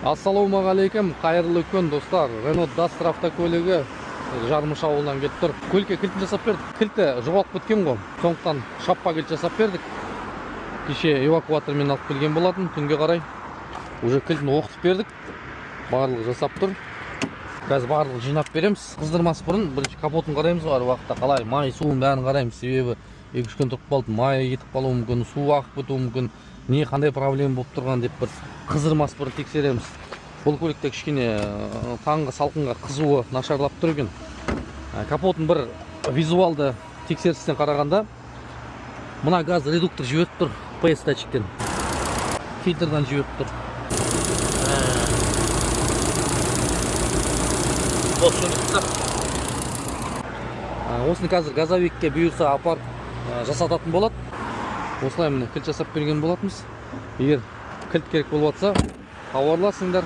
Ассалаумағалейкум, қайырлы күн достар. Renault Duster автокөлігі Жармыш ауылынан келіп тұр. Көлікке кілтін жасап бердік. Кілті жоғалып кеткен ғой. Сондықтан шаппа кілт жасап бердік. Кеше эвакуатормен алып келген болатын. Түнге қарай уже кілтін оқытып бердік. Барлығы жасап тұр. Қазір барлығы жинап береміз. Қыздырмас бұрын бірінші капотын қараймыз бар уақытта қалай май суын бәрін қараймыз. Себебі 2-3 күн тұрып қалды, май кетіп қалуы мүмкін, су ағып кетуі мүмкін, не қандай проблема болып тұрған деп бір қыздырмас бұрын тексереміз. Бұл көлікте кішкене таңғы салқынға қызуы нашарлап тұр екен. Капотын бір визуалды тексерістен қарағанда мына газ редуктор жіберіп тұр, PS датчиктен, фильтрдан жіберіп тұр. Осыны қазір газовикке бұйырса апарып жасататын болады. Осылай міне кілт жасап берген болатымыз. Егер кілт керек болып жатса, хабарласыңдар.